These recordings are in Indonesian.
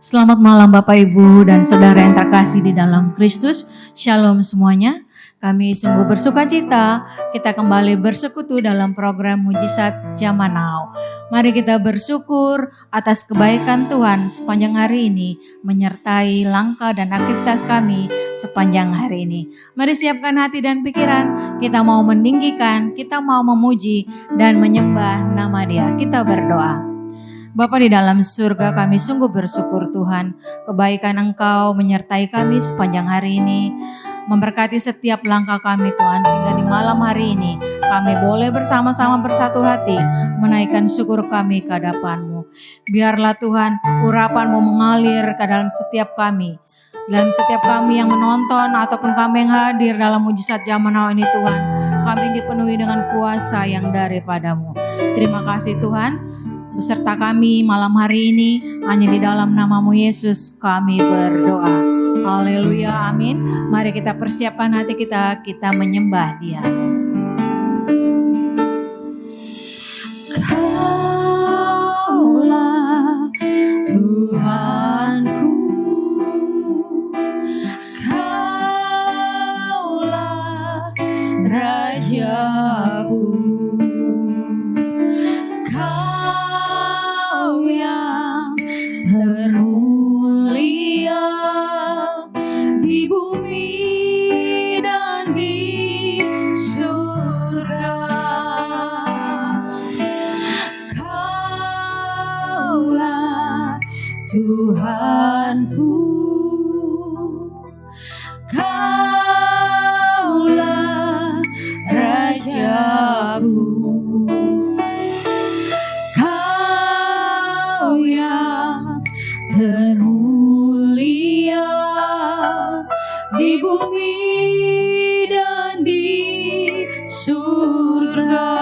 Selamat malam Bapak Ibu dan Saudara yang terkasih di dalam Kristus. Shalom semuanya. Kami sungguh bersuka cita kita kembali bersekutu dalam program Mujizat Zaman Now. Mari kita bersyukur atas kebaikan Tuhan sepanjang hari ini menyertai langkah dan aktivitas kami sepanjang hari ini. Mari siapkan hati dan pikiran, kita mau meninggikan, kita mau memuji dan menyembah nama Dia. Kita berdoa. Bapa di dalam surga, kami sungguh bersyukur Tuhan, kebaikan Engkau menyertai kami sepanjang hari ini, memberkati setiap langkah kami Tuhan, sehingga di malam hari ini kami boleh bersama-sama bersatu hati menaikkan syukur kami ke hadapan-Mu. Biarlah Tuhan urapan-Mu mengalir ke dalam setiap kami, dalam setiap kami yang menonton ataupun kami yang hadir dalam mujizat zaman now ini Tuhan, kami dipenuhi dengan kuasa yang daripada-Mu. Terima kasih Tuhan. Beserta kami malam hari ini, hanya di dalam nama-Mu Yesus kami berdoa. Haleluya, amin. Mari kita persiapkan hati kita, kita menyembah Dia. Kaulah Tuhanku, Kaulah Rajaku. Termulia di bumi dan di surga. Kaulah Tuhanku, Kaulah Rajaku. Termulia di bumi dan di surga.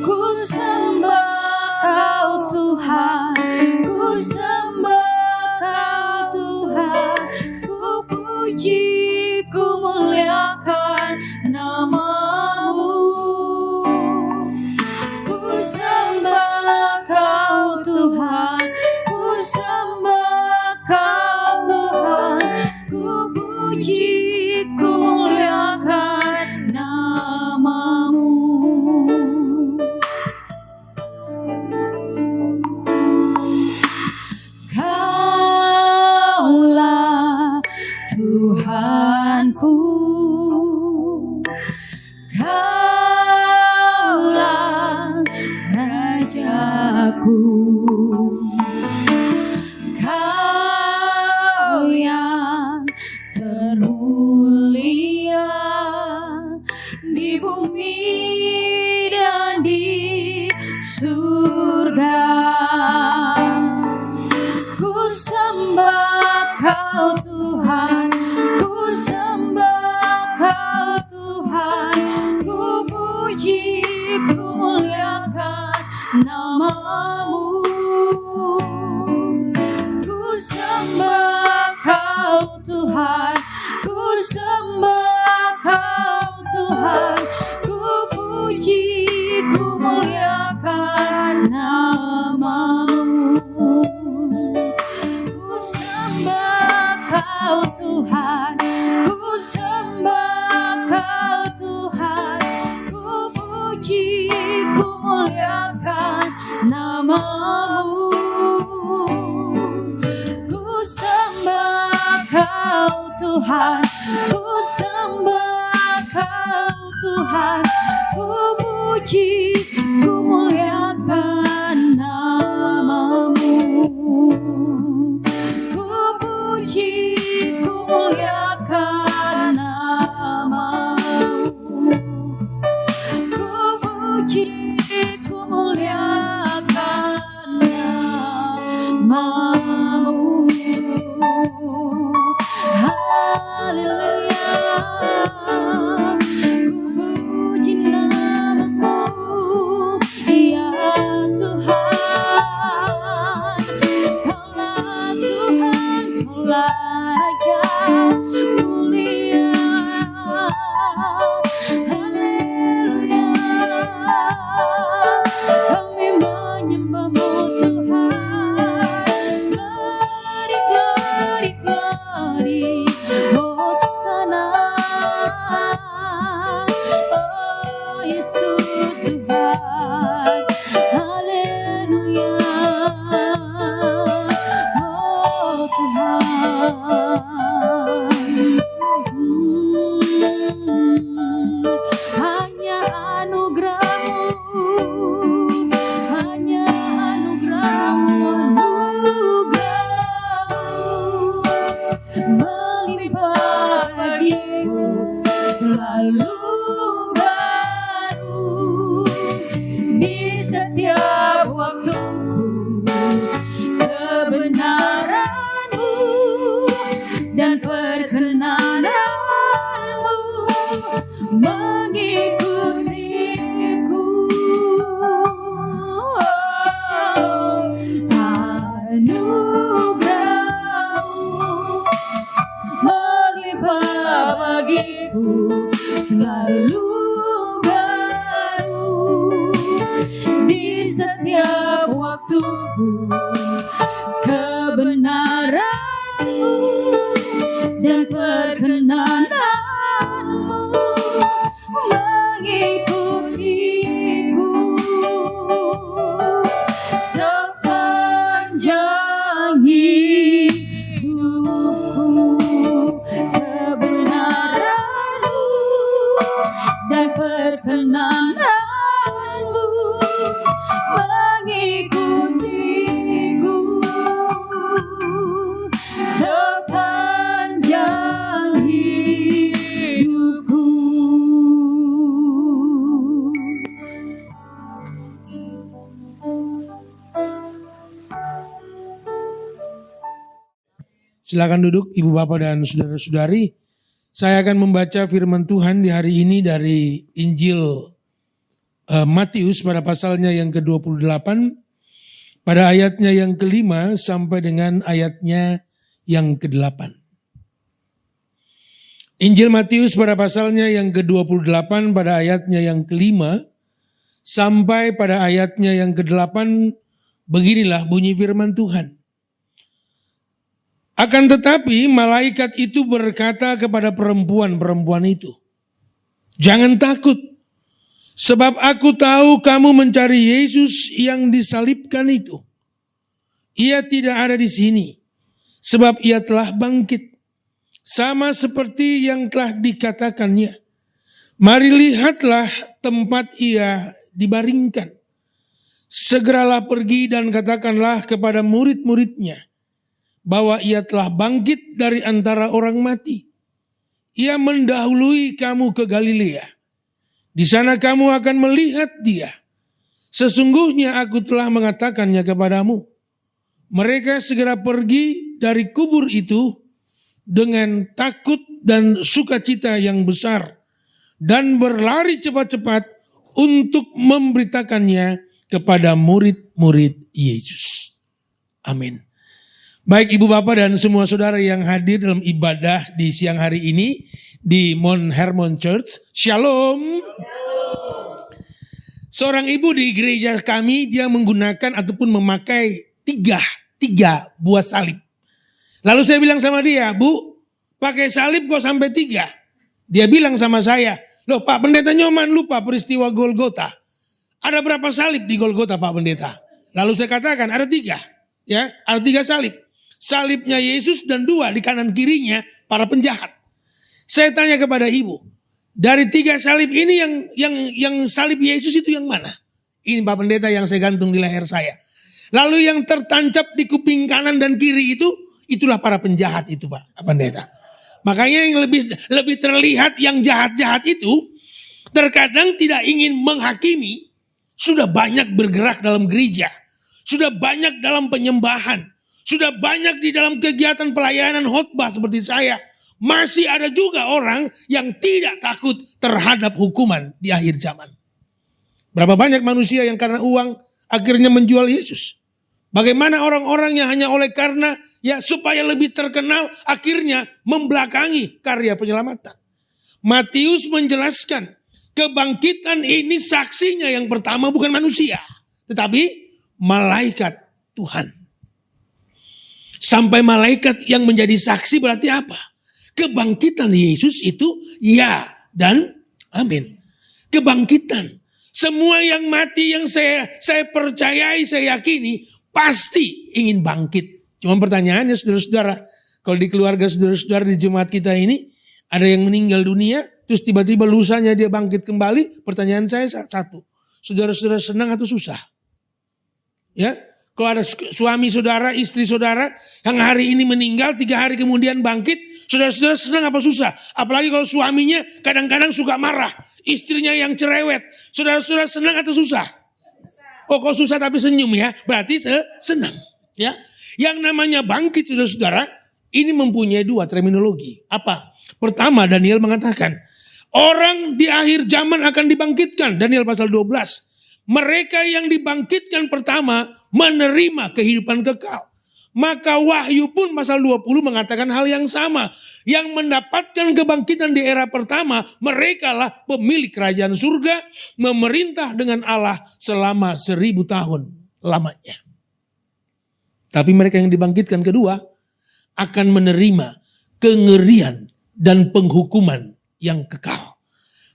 Ku sembah Kau Tuhan, ku sembah Kau Tuhan, ku puji, ku muliakan nama-Mu. Ku sembah Kau Tuhan, ku sembah Kau Tuhan, ku puji, ku muliakan nama-Mu. Kaulah Tuhanku, Kaulah Rajaku. Kau yang termulia di bumi dan di surga. Ku sembah Kau Tuhan, ku sembah Kau Tuhan, ku puji, ku muliakan nama-Mu. Ku sembah Kau Tuhan, ku sembah Kau Tuhan, ku puji, ku muliakan nama-Mu. Ku sembah Kau Tuhan, ku sembah Kau Tuhan, ku puji, ku muliakan nama-Mu. Ku sembah Kau Tuhan, ku sembah Kau Tuhan, ku puji, ku muliakan nama-Mu. Ku puji, ku muliakan nama-Mu. Ku puji, ku muliakan nama-Mu. Haleluya. Ku puji nama-Mu, ya Tuhan. Kaulah Tuhan, Kaulah Raja mulia. Haleluya. Kami menyembah-Mu Tuhan. Hanya anugerah-Mu, hanya anugerah-Mu, anugerah-Mu melimpah bagiku selalu baru di setiap waktuku. Kebenaran-Mu dan perkenanan-Mu mengikutiku. Anugerah-Mu melimpah bagiku selalu baru di setiap waktuku. Kebenaran-Mu dan perkenanan-Mu mengikutiku sepanjang hidupku. Kebenaran-Mu dan perkenanan-Mu mengikutiku sepanjang hidupku. Silakan duduk Ibu Bapak dan Saudara-saudari. Saya akan membaca firman Tuhan di hari ini dari Injil Matius pada pasalnya yang ke-28, pada ayatnya yang ke-5 sampai dengan ayatnya yang ke-8. Injil Matius pada pasalnya yang ke-28 pada ayatnya yang ke-5 sampai pada ayatnya yang ke-8, beginilah bunyi firman Tuhan. Akan tetapi malaikat itu berkata kepada perempuan itu, "Jangan takut, sebab aku tahu kamu mencari Yesus yang disalibkan itu. Ia tidak ada di sini, sebab ia telah bangkit, sama seperti yang telah dikatakannya. Mari lihatlah tempat ia dibaringkan. Segeralah pergi dan katakanlah kepada murid-muridnya bahwa ia telah bangkit dari antara orang mati. Ia mendahului kamu ke Galilea. Di sana kamu akan melihat dia. Sesungguhnya aku telah mengatakannya kepadamu." Mereka segera pergi dari kubur itu dengan takut dan sukacita yang besar, dan berlari cepat-cepat untuk memberitakannya kepada murid-murid Yesus. Amin. Baik Ibu Bapak dan semua saudara yang hadir dalam ibadah di siang hari ini di Mount Hermon Church, Shalom. Seorang ibu di gereja kami, dia menggunakan ataupun memakai tiga buah salib. Lalu saya bilang sama dia, "Bu, pakai salib kok sampai 3? Dia bilang sama saya, "Loh Pak Pendeta Nyoman lupa peristiwa Golgota. Ada berapa salib di Golgota Pak Pendeta?" Lalu saya katakan ada 3. Ya, ada 3 salib. Salibnya Yesus dan 2 di kanan kirinya para penjahat. Saya tanya kepada ibu, dari 3 salib ini yang salib Yesus itu yang mana? Ini Pak Pendeta yang saya gantung di leher saya. Lalu yang tertancap di kuping kanan dan kiri itulah para penjahat itu Pak Pendeta. Makanya yang lebih terlihat yang jahat-jahat itu terkadang tidak ingin menghakimi, sudah banyak bergerak dalam gereja, sudah banyak dalam penyembahan, sudah banyak di dalam kegiatan pelayanan khotbah seperti saya. Masih ada juga orang yang tidak takut terhadap hukuman di akhir zaman. Berapa banyak manusia yang karena uang akhirnya menjual Yesus. Bagaimana orang-orang yang hanya oleh karena supaya lebih terkenal akhirnya membelakangi karya penyelamatan. Matius menjelaskan kebangkitan ini saksinya yang pertama bukan manusia, tetapi malaikat Tuhan. Sampai malaikat yang menjadi saksi berarti apa? Kebangkitan Yesus itu ya dan amin. Kebangkitan. Semua yang mati yang saya percayai, saya yakini pasti ingin bangkit. Cuma pertanyaannya saudara-saudara, kalau di keluarga saudara-saudara di jemaat kita ini, ada yang meninggal dunia, terus tiba-tiba lusanya dia bangkit kembali, pertanyaan saya satu, saudara-saudara senang atau susah? Ya, kalau ada suami saudara, istri saudara yang hari ini meninggal, 3 hari kemudian bangkit, saudara-saudara senang apa susah? Apalagi kalau suaminya kadang-kadang suka marah, istrinya yang cerewet, saudara-saudara senang atau susah? Oh, kok susah tapi senyum ya, berarti senang. Ya, yang namanya bangkit saudara-saudara, ini mempunyai 2 terminologi. Apa? Pertama, Daniel mengatakan, orang di akhir zaman akan dibangkitkan, Daniel pasal 12. Mereka yang dibangkitkan pertama menerima kehidupan kekal. Maka Wahyu pun pasal 20 mengatakan hal yang sama. Yang mendapatkan kebangkitan di era pertama, merekalah pemilik kerajaan surga, memerintah dengan Allah selama 1000 tahun lamanya. Tapi mereka yang dibangkitkan kedua akan menerima kengerian dan penghukuman yang kekal.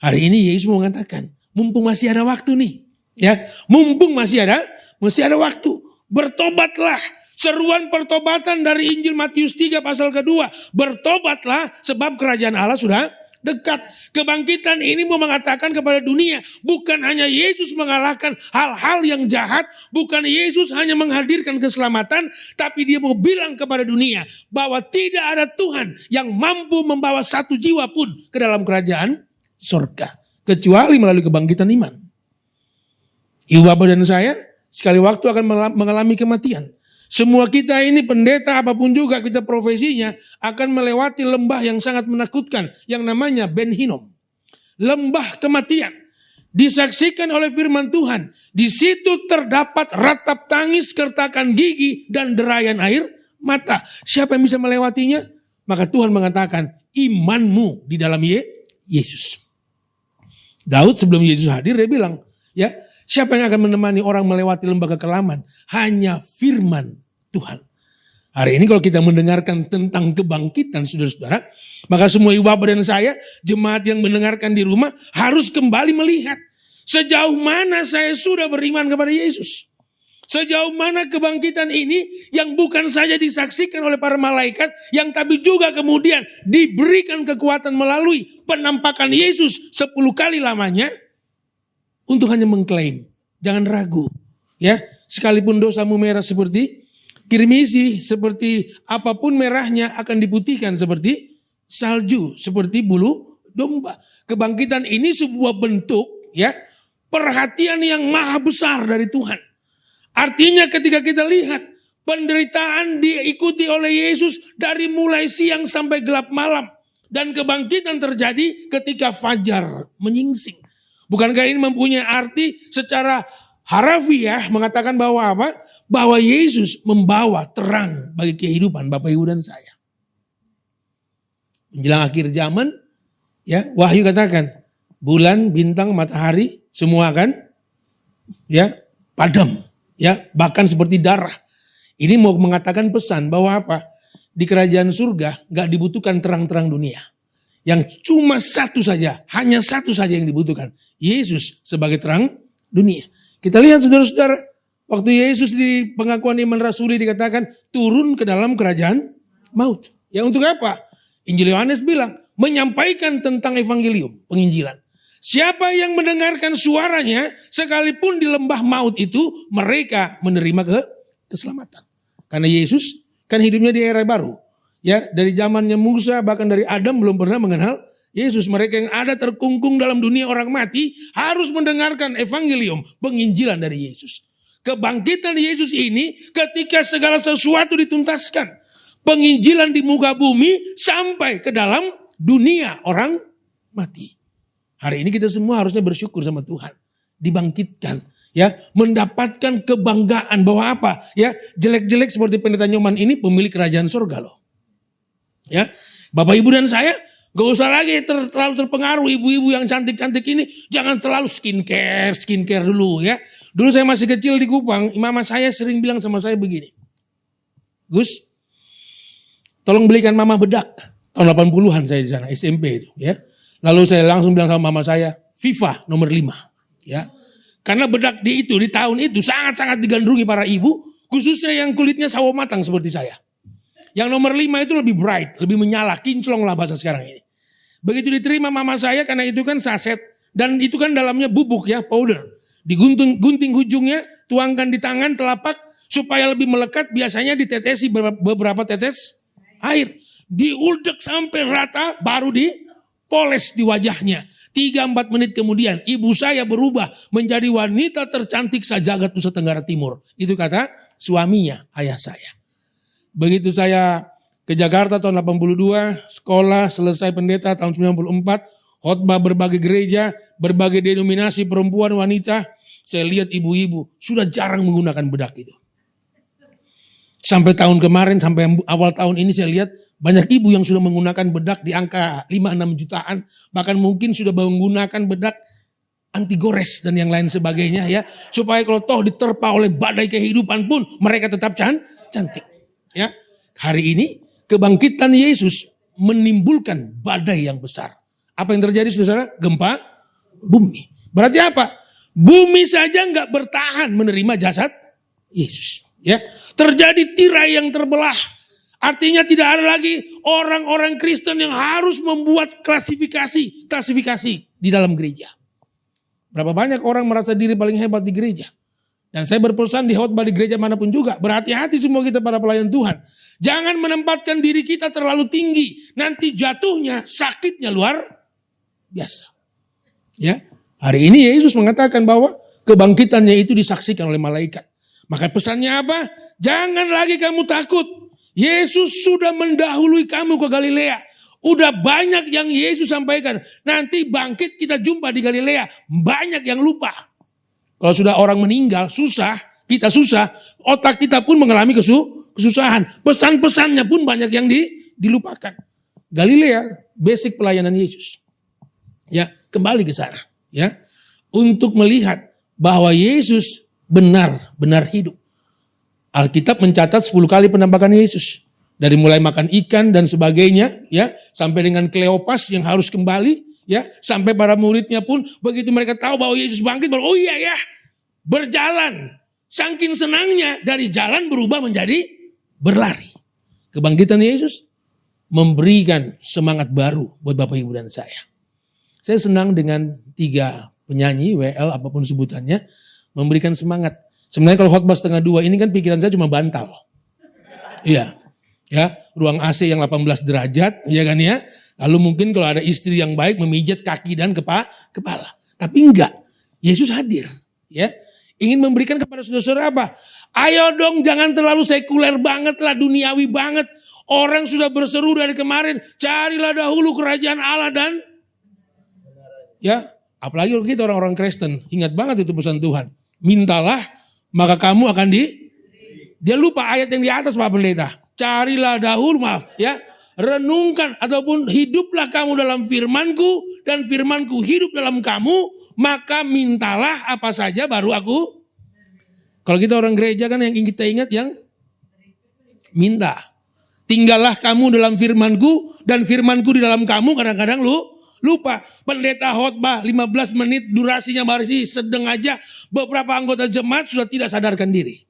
Hari ini Yesus mengatakan, mumpung masih ada waktu nih. Ya, mumpung masih ada waktu, bertobatlah. Seruan pertobatan dari Injil Matius 3 pasal kedua, bertobatlah sebab kerajaan Allah sudah dekat. Kebangkitan ini mau mengatakan kepada dunia, bukan hanya Yesus mengalahkan hal-hal yang jahat, bukan Yesus hanya menghadirkan keselamatan, tapi dia mau bilang kepada dunia bahwa tidak ada Tuhan yang mampu membawa satu jiwa pun ke dalam kerajaan surga, kecuali melalui kebangkitan iman. Ibu bapak dan saya sekali waktu akan mengalami kematian. Semua kita ini pendeta apapun juga kita profesinya akan melewati lembah yang sangat menakutkan yang namanya Ben Hinnom. Lembah kematian. Disaksikan oleh firman Tuhan. Di situ terdapat ratap tangis, kertakan gigi dan derayan air mata. Siapa yang bisa melewatinya? Maka Tuhan mengatakan imanmu di dalam Yesus. Daud sebelum Yesus hadir dia bilang, ya, siapa yang akan menemani orang melewati lembah kekelaman? Hanya firman Tuhan. Hari ini kalau kita mendengarkan tentang kebangkitan saudara-saudara, maka semua ibu bapak dan saya, jemaat yang mendengarkan di rumah harus kembali melihat sejauh mana saya sudah beriman kepada Yesus. Sejauh mana kebangkitan ini yang bukan saja disaksikan oleh para malaikat, yang tapi juga kemudian diberikan kekuatan melalui penampakan Yesus 10 kali lamanya, untuk hanya mengklaim, jangan ragu, ya. Sekalipun dosamu merah seperti kirmisi, seperti apapun merahnya akan diputihkan seperti salju, seperti bulu domba. Kebangkitan ini sebuah bentuk, ya, perhatian yang maha besar dari Tuhan. Artinya ketika kita lihat penderitaan diikuti oleh Yesus dari mulai siang sampai gelap malam, dan kebangkitan terjadi ketika fajar menyingsing. Bukankah ini mempunyai arti secara harafiah mengatakan bahwa apa? Bahwa Yesus membawa terang bagi kehidupan Bapak Ibu dan saya. Menjelang akhir zaman, ya, Wahyu katakan bulan, bintang, matahari semua akan, ya, padam, ya, bahkan seperti darah. Ini mau mengatakan pesan bahwa apa? Di kerajaan surga gak dibutuhkan terang-terang dunia. Yang cuma satu saja, hanya satu saja yang dibutuhkan. Yesus sebagai terang dunia. Kita lihat saudara-saudara, waktu Yesus di pengakuan iman rasuli dikatakan turun ke dalam kerajaan maut. Ya untuk apa? Injil Yohanes bilang, menyampaikan tentang evangelium, penginjilan. Siapa yang mendengarkan suaranya, sekalipun di lembah maut itu, mereka menerima keselamatan. Karena Yesus kan hidupnya di era baru. Ya, dari zamannya Musa bahkan dari Adam belum pernah mengenal Yesus. Mereka yang ada terkungkung dalam dunia orang mati harus mendengarkan evangelium, penginjilan dari Yesus. Kebangkitan Yesus ini ketika segala sesuatu dituntaskan. Penginjilan di muka bumi sampai ke dalam dunia orang mati. Hari ini kita semua harusnya bersyukur sama Tuhan. Dibangkitkan, ya, mendapatkan kebanggaan bahwa apa? Ya, jelek-jelek seperti pendeta Nyoman ini pemilik kerajaan surga loh. Ya, Bapak Ibu dan saya gak usah lagi terlalu terpengaruh ibu-ibu yang cantik-cantik ini. Jangan terlalu skincare dulu ya. Dulu saya masih kecil di Kupang, mama saya sering bilang sama saya begini. Gus, tolong belikan mama bedak. Tahun 80-an saya di sana, SMP itu ya. Lalu saya langsung bilang sama mama saya, FIFA nomor 5 ya. Karena bedak di tahun itu sangat-sangat digandrungi para ibu. Khususnya yang kulitnya sawo matang seperti saya. Yang nomor 5 itu lebih bright, lebih menyala, kinclong lah bahasa sekarang ini. Begitu diterima mama saya, karena itu kan saset. Dan itu kan dalamnya bubuk ya, powder. Digunting ujungnya, tuangkan di tangan, telapak. Supaya lebih melekat, biasanya ditetesi beberapa tetes air. Diuldek sampai rata, baru dipoles di wajahnya. 3-4 menit kemudian, ibu saya berubah menjadi wanita tercantik sejagat Nusa Tenggara Timur. Itu kata suaminya, ayah saya. Begitu saya ke Jakarta tahun 82, sekolah, selesai pendeta tahun 94, khotbah berbagai gereja, berbagai denominasi perempuan, wanita. Saya lihat ibu-ibu sudah jarang menggunakan bedak itu. Sampai tahun kemarin, sampai awal tahun ini saya lihat banyak ibu yang sudah menggunakan bedak di angka 5-6 jutaan. Bahkan mungkin sudah menggunakan bedak anti gores dan yang lain sebagainya ya. Supaya kalau toh diterpa oleh badai kehidupan pun mereka tetap cantik. Ya, hari ini kebangkitan Yesus menimbulkan badai yang besar. Apa yang terjadi saudara? Gempa bumi. Berarti apa? Bumi saja nggak bertahan menerima jasad Yesus. Ya, terjadi tirai yang terbelah. Artinya tidak ada lagi orang-orang Kristen yang harus membuat klasifikasi di dalam gereja. Berapa banyak orang merasa diri paling hebat di gereja. Dan saya berpesan di khotbah di gereja manapun juga. Berhati-hati semua kita para pelayan Tuhan. Jangan menempatkan diri kita terlalu tinggi. Nanti jatuhnya, sakitnya luar biasa. Ya, hari ini Yesus mengatakan bahwa kebangkitannya itu disaksikan oleh malaikat. Maka pesannya apa? Jangan lagi kamu takut. Yesus sudah mendahului kamu ke Galilea. Udah banyak yang Yesus sampaikan. Nanti bangkit kita jumpa di Galilea. Banyak yang lupa. Kalau sudah orang meninggal, susah. Kita susah. Otak kita pun mengalami kesusahan. Pesan-pesannya pun banyak yang dilupakan. Galilea, basic pelayanan Yesus. Ya, kembali ke sana. Ya, untuk melihat bahwa Yesus benar hidup. Alkitab mencatat 10 kali penampakan Yesus. Dari mulai makan ikan dan sebagainya, ya, sampai dengan Kleopas yang harus kembali, ya, sampai para muridnya pun begitu mereka tahu bahwa Yesus bangkit, baru oh iya ya, berjalan. Saking senangnya dari jalan berubah menjadi berlari. Kebangkitan Yesus memberikan semangat baru buat Bapak Ibu dan saya. Saya senang dengan 3 penyanyi, WL apapun sebutannya, memberikan semangat. Sebenarnya kalau khotbah 1:30 ini kan pikiran saya cuma bantal. Iya. Ya, ruang AC yang 18 derajat, ya kan ya. Lalu mungkin kalau ada istri yang baik memijat kaki dan kepala. Tapi enggak. Yesus hadir, ya. Ingin memberikan kepada saudara-saudara apa? Ayo dong, jangan terlalu sekuler banget lah, duniawi banget. Orang sudah berseru dari kemarin, carilah dahulu kerajaan Allah dan ya, apalagi kita orang-orang Kristen, ingat banget itu pesan Tuhan. Mintalah, maka kamu akan dia lupa ayat yang di atas Pak Pendeta. Carilah dahulu, renungkan ataupun hiduplah kamu dalam firmanku dan firmanku hidup dalam kamu, maka mintalah apa saja baru aku. Kalau kita orang gereja kan yang kita ingat yang minta. Tinggallah kamu dalam firmanku dan firmanku di dalam kamu, kadang-kadang lupa. Pendeta khotbah 15 menit durasinya masih sedang aja, beberapa anggota jemaat sudah tidak sadarkan diri.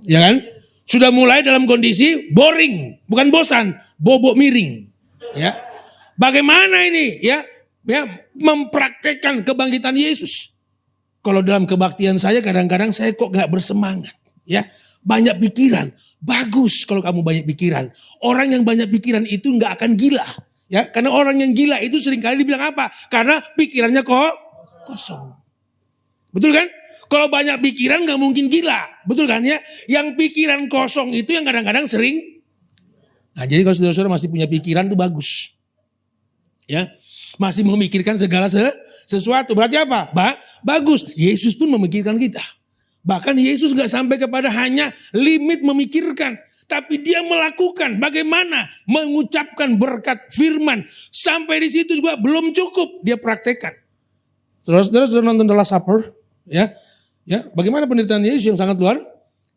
Ya kan? Sudah mulai dalam kondisi boring, bukan bosan, bobok miring. Ya. Bagaimana ini ya mempraktekkan kebangkitan Yesus? Kalau dalam kebaktian saya kadang-kadang saya kok gak bersemangat. Ya, banyak pikiran. Bagus kalau kamu banyak pikiran. Orang yang banyak pikiran itu gak akan gila. Ya, karena orang yang gila itu seringkali dibilang apa? Karena pikirannya kok kosong. Betul kan? Kalau banyak pikiran gak mungkin gila. Betul kan ya? Yang pikiran kosong itu yang kadang-kadang sering. Nah, jadi kalau saudara-saudara masih punya pikiran itu bagus. Ya, masih memikirkan segala sesuatu. Berarti apa? Bagus. Yesus pun memikirkan kita. Bahkan Yesus gak sampai kepada hanya limit memikirkan. Tapi dia melakukan bagaimana mengucapkan berkat firman. Sampai di situ juga belum cukup. Dia praktekkan. Saudara-saudara sudah nonton The Last Supper? Ya, bagaimana penderitaan Yesus yang sangat luar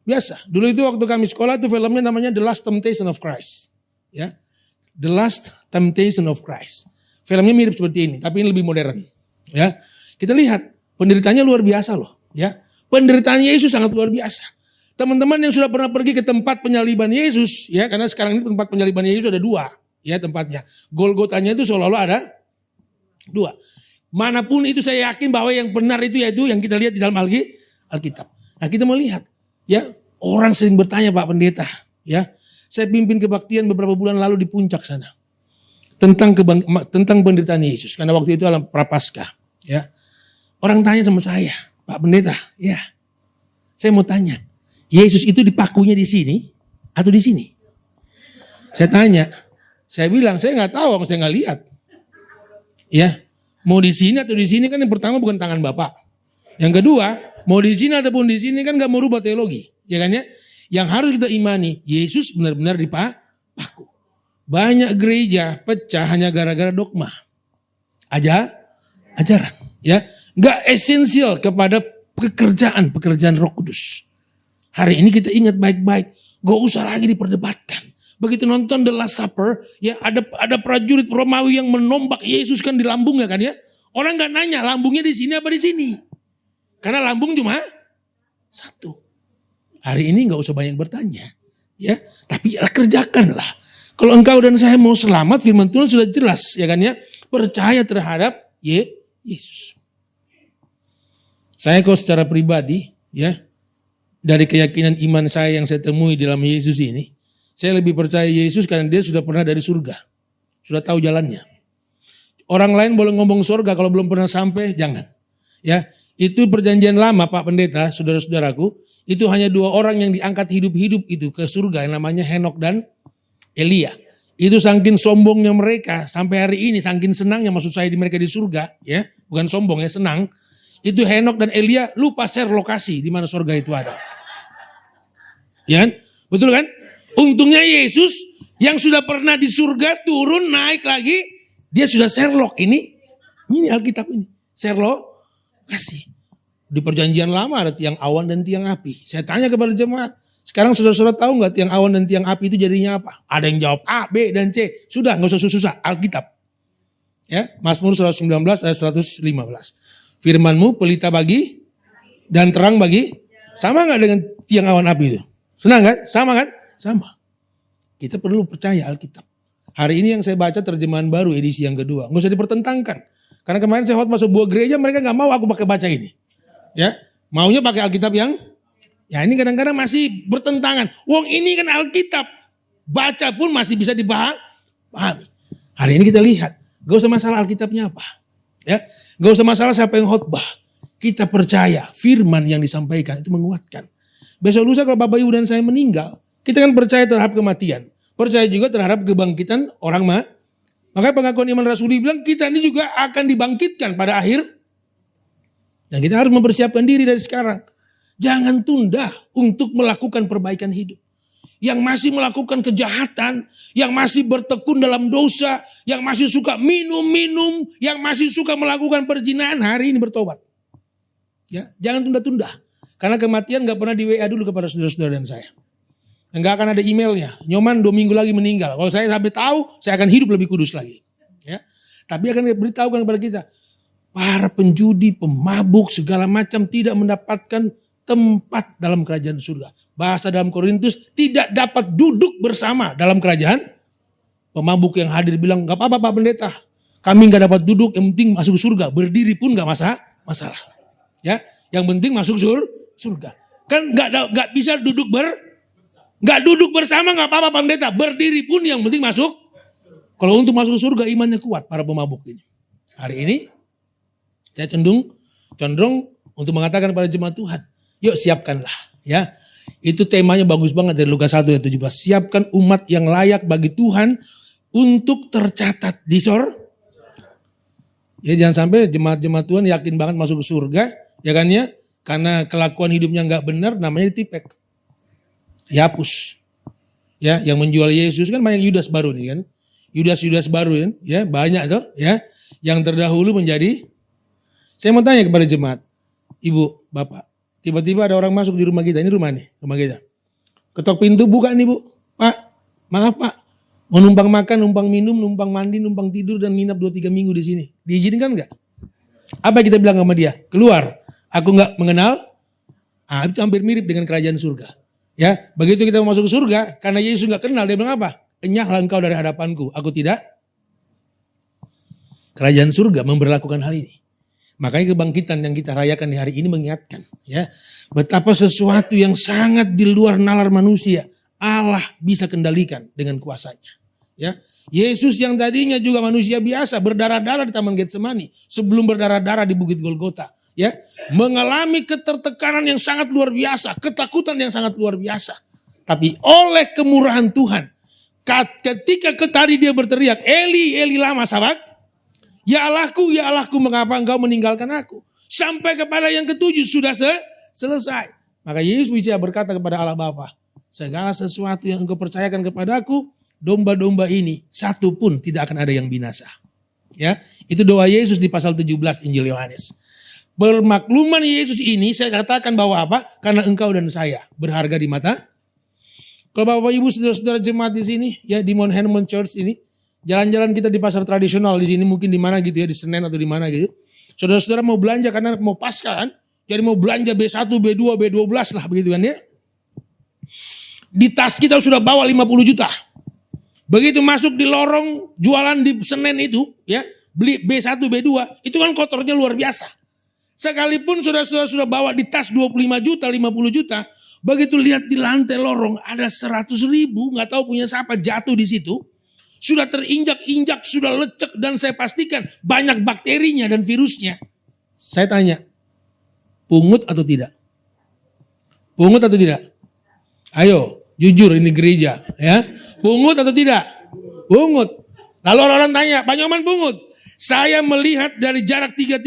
biasa. Dulu itu waktu kami sekolah itu filmnya namanya The Last Temptation of Christ. Ya, The Last Temptation of Christ. Filmnya mirip seperti ini, tapi ini lebih modern. Ya, kita lihat penderitaannya luar biasa loh. Ya, penderitaan Yesus sangat luar biasa. teman-teman yang sudah pernah pergi ke tempat penyaliban Yesus, ya, karena sekarang ini tempat penyaliban Yesus ada 2, ya tempatnya. Golgotanya itu seolah-olah ada 2. Manapun itu saya yakin bahwa yang benar itu yaitu yang kita lihat di dalam Alkitab. Nah kita melihat, ya, orang sering bertanya Pak Pendeta, ya, saya pimpin kebaktian beberapa bulan lalu di puncak sana tentang penderitaan Yesus, karena waktu itu adalah Prapaskah, ya. Orang tanya sama saya, Pak Pendeta, ya, saya mau tanya, Yesus itu dipakunya di sini atau di sini? Saya tanya, saya bilang saya nggak tahu, saya nggak lihat, ya. Mau di sini atau di sini kan yang pertama bukan tangan Bapak. Yang kedua, mau di sini ataupun di sini kan gak mau rubah teologi. Ya kan ya? Yang harus kita imani, Yesus benar-benar dipaku. Banyak gereja pecah hanya gara-gara dogma. Ajaran. Ya, gak esensial kepada pekerjaan Roh Kudus. Hari ini kita ingat baik-baik. Gak usah lagi diperdebatkan. Begitu nonton The Last Supper, ya ada prajurit Romawi yang menombak Yesus kan di lambungnya kan ya. Orang nggak nanya lambungnya di sini apa di sini. Karena lambung cuma 1. Hari ini nggak usah banyak bertanya, ya. Tapi ya, kerjakanlah. Kalau engkau dan saya mau selamat, firman Tuhan sudah jelas, ya kan ya. Percaya terhadap Yesus. Saya kok secara pribadi, ya, dari keyakinan iman saya yang saya temui dalam Yesus ini, saya lebih percaya Yesus karena dia sudah pernah dari surga. Sudah tahu jalannya. Orang lain boleh ngomong surga kalau belum pernah sampai, jangan. Ya, itu perjanjian lama Pak Pendeta, saudara-saudaraku. Itu hanya 2 orang yang diangkat hidup-hidup itu ke surga yang namanya Henok dan Elia. Itu saking sombongnya mereka sampai hari ini, saking senangnya maksud saya di mereka di surga, ya, bukan sombong ya, senang. Itu Henok dan Elia lupa share lokasi di mana surga itu ada. Ya kan? Betul kan? Untungnya Yesus yang sudah pernah di surga turun naik lagi, dia sudah Sherlock ini Alkitab ini. Sherlock kasih. Di perjanjian lama ada tiang awan dan tiang api. Saya tanya kepada jemaat, sekarang saudara-saudara tahu nggak tiang awan dan tiang api itu jadinya apa? Ada yang jawab A, B, dan C. Sudah nggak usah susah-susah, Alkitab. Ya, Mazmur 119 ayat 115. Firman-Mu pelita bagi dan terang bagi. Sama nggak dengan tiang awan api itu? Senang kan? Sama kan? Sama. Kita perlu percaya Alkitab. Hari ini yang saya baca terjemahan baru edisi yang kedua. Nggak usah dipertentangkan. Karena kemarin saya khotbah sebuah gereja, mereka nggak mau aku pakai baca ini. Ya, maunya pakai Alkitab yang, ya ini kadang-kadang masih bertentangan. Wong ini kan Alkitab. Baca pun masih bisa dipahami. Hari ini kita lihat. Gak usah masalah Alkitabnya apa. Ya, gak usah masalah siapa yang khotbah. Kita percaya firman yang disampaikan itu menguatkan. Besok lusa kalau Bapak Ibu dan saya meninggal, kita kan percaya terhadap kematian. Percaya juga terhadap kebangkitan orang mah. Makanya pengakuan iman rasuli bilang kita ini juga akan dibangkitkan pada akhir. Dan kita harus mempersiapkan diri dari sekarang. Jangan tunda untuk melakukan perbaikan hidup. Yang masih melakukan kejahatan, yang masih bertekun dalam dosa, yang masih suka minum-minum, yang masih suka melakukan perzinahan, hari ini bertobat. Ya, jangan tunda-tunda. Karena kematian gak pernah di WA dulu kepada saudara-saudara dan saya. Enggak akan ada emailnya. Nyoman 2 minggu lagi meninggal. Kalau saya sampai tahu, saya akan hidup lebih kudus lagi. Ya, tapi akan beritahukan kepada kita, para penjudi, pemabuk, segala macam tidak mendapatkan tempat dalam kerajaan surga. Bahasa dalam Korintus, tidak dapat duduk bersama dalam kerajaan. Pemabuk yang hadir bilang, gak apa-apa Pak Pendeta, kami gak dapat duduk, yang penting masuk surga. Berdiri pun gak masalah. Ya, yang penting masuk surga. Kan gak bisa duduk gak duduk bersama gak apa-apa Pak Pendeta. Berdiri pun yang penting masuk. Kalau untuk masuk surga imannya kuat para pemabuk ini. Hari ini saya condong untuk mengatakan pada jemaat Tuhan, yuk siapkanlah ya. Itu temanya bagus banget dari Lukas 1 ayat 17. Siapkan umat yang layak bagi Tuhan untuk tercatat di sorga. Ya jangan sampai jemaat-jemaat Tuhan yakin banget masuk ke surga, ya kan ya? Karena kelakuan hidupnya nggak benar, namanya ditipek. Dihapus. Ya, yang menjual Yesus kan banyak Yudas baru nih kan. Yudas baru kan, ya banyak tuh, ya. Yang terdahulu menjadi. Saya mau tanya kepada jemaat, Ibu, Bapak, tiba-tiba ada orang masuk di rumah kita, ini rumah kita. Ketok pintu, buka nih Bu, Pak, maaf Pak, mau numpang makan, numpang minum, numpang mandi, numpang tidur dan nginap 2-3 minggu di sini. Diizinkan nggak? Apa kita bilang sama dia? Keluar, aku nggak mengenal. Itu hampir mirip dengan kerajaan surga. Ya, begitu kita mau masuk ke surga, karena Yesus nggak kenal, dia bilang apa? Enyahlah engkau dari hadapanku, aku tidak. Kerajaan surga memberlakukan hal ini. Makanya kebangkitan yang kita rayakan di hari ini mengingatkan, ya, betapa sesuatu yang sangat di luar nalar manusia, Allah bisa kendalikan dengan kuasanya. Ya, Yesus yang tadinya juga manusia biasa, berdarah-darah di Taman Getsemani, sebelum berdarah-darah di Bukit Golgota, ya, mengalami ketertekanan yang sangat luar biasa, ketakutan yang sangat luar biasa. Tapi oleh kemurahan Tuhan, ketika tadi dia berteriak, Eli, Eli lama sabak, ya Allahku, mengapa engkau meninggalkan aku? Sampai kepada yang ketujuh sudah selesai. Maka Yesus bisa berkata kepada Allah Bapa, segala sesuatu yang engkau percayakan kepadaku, domba-domba ini satu pun tidak akan ada yang binasa. Ya, itu doa Yesus di pasal 17 Injil Yohanes. Bermakluman Yesus ini saya katakan bahwa apa? Karena engkau dan saya berharga di mata. Kalau Bapak Ibu saudara-saudara jemaat di sini, ya di Mount Hermon Church ini, jalan-jalan kita di pasar tradisional di sini mungkin di mana gitu ya, di Senen atau di mana gitu. Saudara-saudara mau belanja karena mau pasca kan, jadi mau belanja B1, B2, B12 lah begitu kan ya. Di tas kita sudah bawa 50 juta. Begitu masuk di lorong jualan di Senen itu, ya beli B1, B2, itu kan kotornya luar biasa. Sekalipun saudara-saudara sudah bawa di tas 25 juta, 50 juta, begitu lihat di lantai lorong ada 100 ribu, nggak tahu punya siapa jatuh di situ, sudah terinjak-injak, sudah lecek dan saya pastikan banyak bakterinya dan virusnya. Saya tanya, pungut atau tidak? Pungut atau tidak? Ayo, jujur ini gereja, ya. Pungut atau tidak? Pungut. Lalu orang-orang tanya, Pak Nyoman pungut. Saya melihat dari jarak 3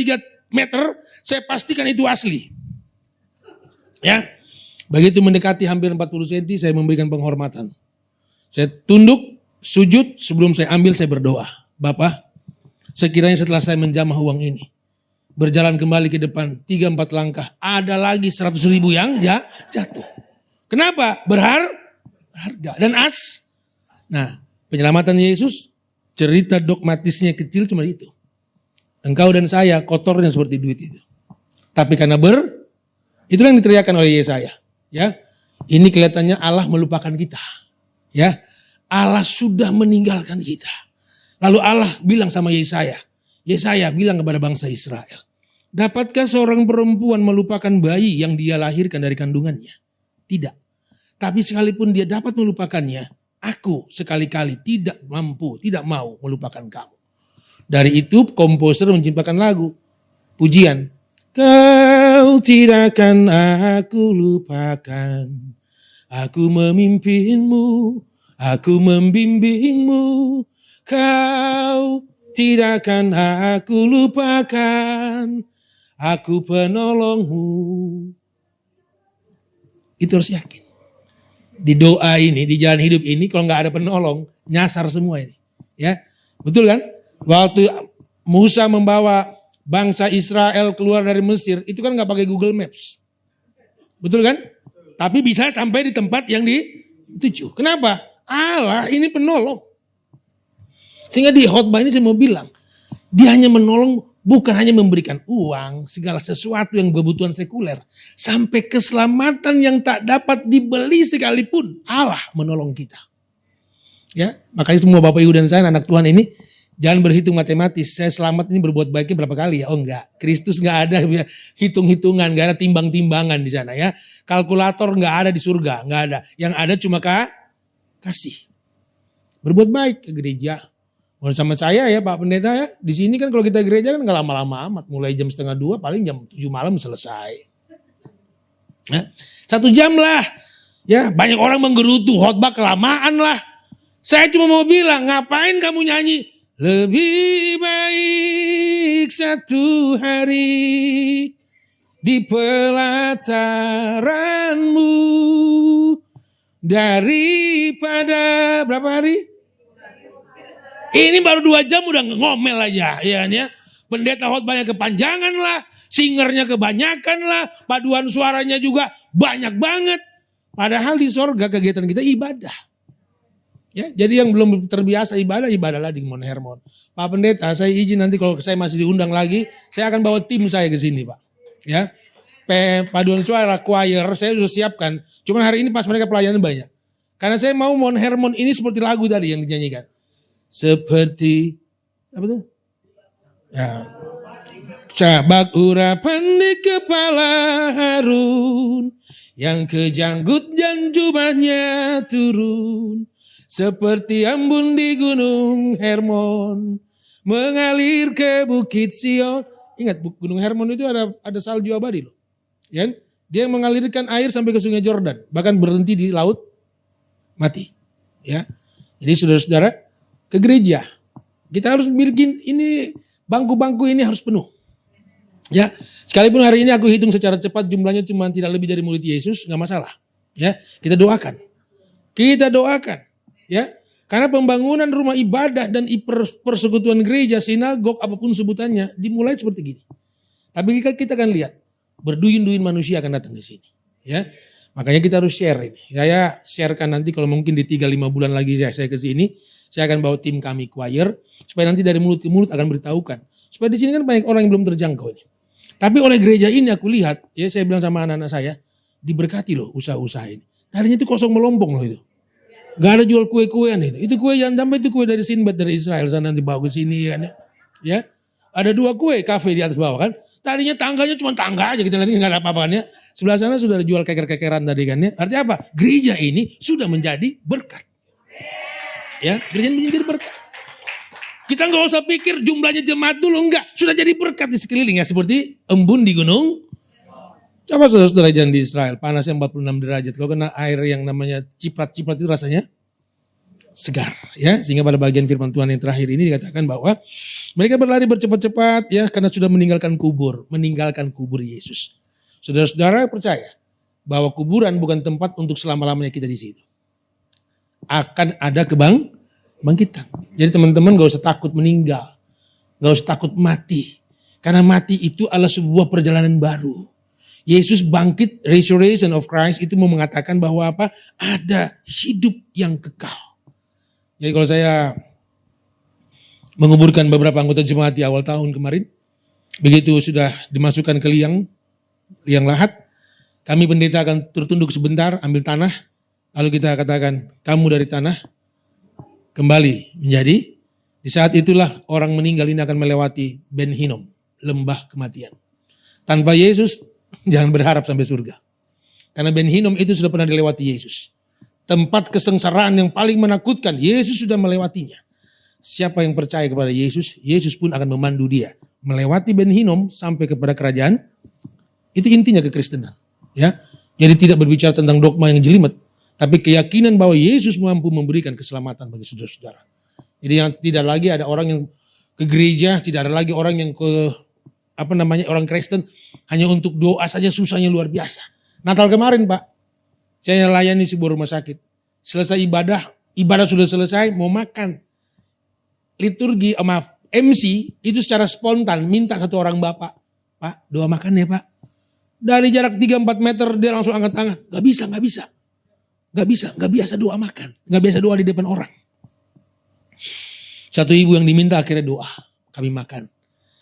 meter, saya pastikan itu asli. Ya. Begitu mendekati hampir 40 cm, saya memberikan penghormatan. Saya tunduk, sujud, sebelum saya ambil saya berdoa. Bapak, sekiranya setelah saya menjamah uang ini, berjalan kembali ke depan 3-4 langkah, ada lagi 100 ribu yang jatuh. Kenapa? Berharga dan Nah, penyelamatan Yesus, cerita dogmatisnya kecil cuma itu. Engkau dan saya kotornya seperti duit itu. Tapi karena itulah yang diteriakan oleh Yesaya. Ya, ini kelihatannya Allah melupakan kita. Ya, Allah sudah meninggalkan kita. Lalu Allah bilang sama Yesaya bilang kepada bangsa Israel, dapatkah seorang perempuan melupakan bayi yang dia lahirkan dari kandungannya? Tidak. Tapi sekalipun dia dapat melupakannya, aku sekali-kali tidak mau melupakan kamu. Dari itu komposer menciptakan lagu, pujian. Kau tidak akan aku lupakan, aku memimpinmu, aku membimbingmu. Kau tidak akan aku lupakan, aku penolongmu. Itu harus yakin. Di doa ini, di jalan hidup ini, kalau nggak ada penolong, nyasar semua ini. Ya, betul kan? Waktu Musa membawa bangsa Israel keluar dari Mesir, itu kan nggak pakai Google Maps, betul kan? Tapi bisa sampai di tempat yang dituju. Kenapa? Allah ini penolong. Sehingga di khotbah ini saya mau bilang, dia hanya menolong, bukan hanya memberikan uang, segala sesuatu yang kebutuhan sekuler, sampai keselamatan yang tak dapat dibeli sekalipun, Allah menolong kita. Ya, makanya semua Bapak Ibu dan saya anak Tuhan ini jangan berhitung matematis. Saya selamat ini berbuat baiknya berapa kali ya? Oh enggak, Kristus enggak ada hitung-hitungan, enggak ada timbang-timbangan di sana ya. Kalkulator enggak ada di surga, enggak ada. Yang ada cuma kasih. Berbuat baik ke gereja. Bersama saya ya Pak Pendeta ya, di sini kan kalau kita gereja kan nggak lama-lama amat, mulai jam 6:30 paling jam 7 malam selesai. Ya, 1 jam lah, ya banyak orang menggerutu khotbah kelamaan lah. Saya cuma mau bilang, ngapain kamu nyanyi? Lebih baik 1 hari di pelataranmu daripada berapa hari? Ini baru 2 jam udah ngomel aja, ya kan ya. Pendeta khotbahnya kepanjangan lah, singernya kebanyakan lah, paduan suaranya juga banyak banget. Padahal di sorga kegiatan kita ibadah. Ya, jadi yang belum terbiasa ibadahlah di Mount Hermon. Pak Pendeta, saya izin nanti kalau saya masih diundang lagi, saya akan bawa tim saya ke sini, Pak. Ya, paduan suara, choir, saya sudah siapkan. Cuman hari ini pas mereka pelayanan banyak. Karena saya mau Mon Hermon ini seperti lagu tadi yang dinyanyikan. Seperti, apa tuh? Ya. Cabak urapan di kepala Harun, yang kejanggut dan jubahnya turun. Seperti embun di gunung Hermon, mengalir ke bukit Sion. Ingat gunung Hermon itu ada salju abadi loh. Ya, dia mengalirkan air sampai ke sungai Jordan, bahkan berhenti di laut mati. Ya, jadi saudara-saudara ke gereja kita harus bikin ini, bangku-bangku ini harus penuh. Ya, sekalipun hari ini aku hitung secara cepat jumlahnya cuma tidak lebih dari murid Yesus, nggak masalah. Ya, kita doakan, ya, karena pembangunan rumah ibadah dan persekutuan gereja, sinagog, apapun sebutannya, dimulai seperti gini. Tapi kita akan lihat, berduyun-duyun manusia akan datang di sini. Ya, makanya kita harus share ini. Saya sharekan nanti kalau mungkin di 3-5 bulan lagi saya ke sini, saya akan bawa tim kami choir, supaya nanti dari mulut ke mulut akan beritahukan. Supaya di sini kan banyak orang yang belum terjangkau ini. Tapi oleh gereja ini aku lihat, ya saya bilang sama anak-anak saya, diberkati loh usaha-usaha ini. Tadinya itu kosong melompong loh itu. Gak ada jual kue-kuean itu. Itu kue yang sampai itu kue dari Sinbad dari Israel sana dibawa ke sini kan ya. Ada 2 kue kafe di atas bawah kan. Tadinya tangganya cuma tangga aja, kita lihat nggak ada apa-apanya. Sebelah sana sudah jual keker-kekeran tadi kan ya. Artinya apa? Gereja ini sudah menjadi berkat. Ya, gereja ini menjadi berkat. Kita nggak usah pikir jumlahnya jemaat dulu, enggak. Sudah jadi berkat di sekeliling ya, seperti embun di gunung. Coba saudara-saudara jalan di Israel, panasnya 46 derajat. Kalau kena air yang namanya ciprat-ciprat itu rasanya segar. Ya, sehingga pada bagian firman Tuhan yang terakhir ini dikatakan bahwa mereka berlari bercepat-cepat ya karena sudah meninggalkan kubur Yesus. Saudara-saudara percaya bahwa kuburan bukan tempat untuk selama-lamanya kita di situ. Akan ada kebangkitan. Jadi teman-teman gak usah takut meninggal. Gak usah takut mati. Karena mati itu adalah sebuah perjalanan baru. Yesus bangkit, resurrection of Christ itu mau mengatakan bahwa apa? Ada hidup yang kekal. Jadi kalau saya menguburkan beberapa anggota jemaat di awal tahun kemarin, begitu sudah dimasukkan ke liang lahat, kami pendeta akan tertunduk sebentar, ambil tanah, lalu kita katakan, kamu dari tanah, kembali menjadi, di saat itulah orang meninggal ini akan melewati Ben Hinnom, lembah kematian. Tanpa Yesus, jangan berharap sampai surga. Karena Ben Hinnom itu sudah pernah dilewati Yesus. Tempat kesengsaraan yang paling menakutkan, Yesus sudah melewatinya. Siapa yang percaya kepada Yesus, Yesus pun akan memandu dia. Melewati Ben Hinnom sampai kepada kerajaan, itu intinya kekristenan. Ya, jadi tidak berbicara tentang dogma yang jelimet, tapi keyakinan bahwa Yesus mampu memberikan keselamatan bagi saudara-saudara. Jadi yang tidak lagi ada orang yang ke gereja, tidak ada lagi orang yang orang Kristen hanya untuk doa saja susahnya luar biasa. Natal kemarin Pak, saya layani sebuah rumah sakit. Selesai ibadah sudah selesai, mau makan. Liturgi, MC itu secara spontan minta satu orang bapak, Pak doa makan ya Pak. Dari jarak 3-4 meter dia langsung angkat tangan. Gak biasa doa makan. Gak biasa doa di depan orang. Satu ibu yang diminta akhirnya doa, kami makan.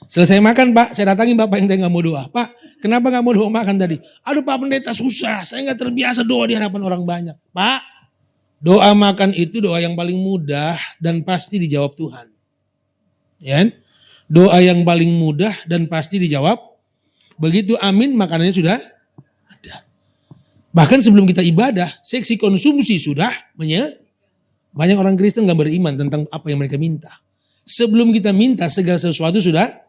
Selesai makan Pak, saya datangin bapak yang gak mau doa. Pak, kenapa gak mau doa makan tadi? Aduh Pak pendeta susah, saya gak terbiasa doa di hadapan orang banyak. Pak, doa makan itu doa yang paling mudah dan pasti dijawab Tuhan. Ya, doa yang paling mudah dan pasti dijawab. Begitu amin makanannya sudah ada. Bahkan sebelum kita ibadah, seksi konsumsi sudah banyak orang Kristen gak beriman tentang apa yang mereka minta. Sebelum kita minta segala sesuatu sudah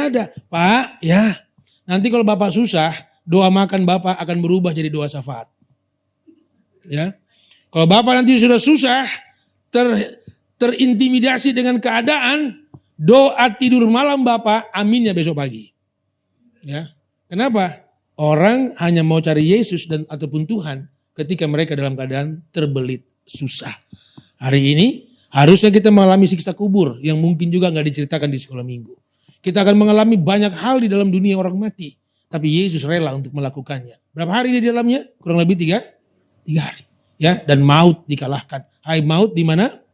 ada. Pak, ya nanti kalau Bapak susah, doa makan Bapak akan berubah jadi doa syafaat. Ya, kalau Bapak nanti sudah susah, terintimidasi dengan keadaan, doa tidur malam Bapak, aminnya besok pagi. Ya, kenapa? Orang hanya mau cari Yesus ataupun Tuhan ketika mereka dalam keadaan terbelit, susah. Hari ini harusnya kita mengalami siksa kubur yang mungkin juga gak diceritakan di sekolah minggu. Kita akan mengalami banyak hal di dalam dunia orang mati. Tapi Yesus rela untuk melakukannya. Berapa hari di dalamnya? Kurang lebih 3 hari. Ya, dan maut dikalahkan. Hai maut di mana?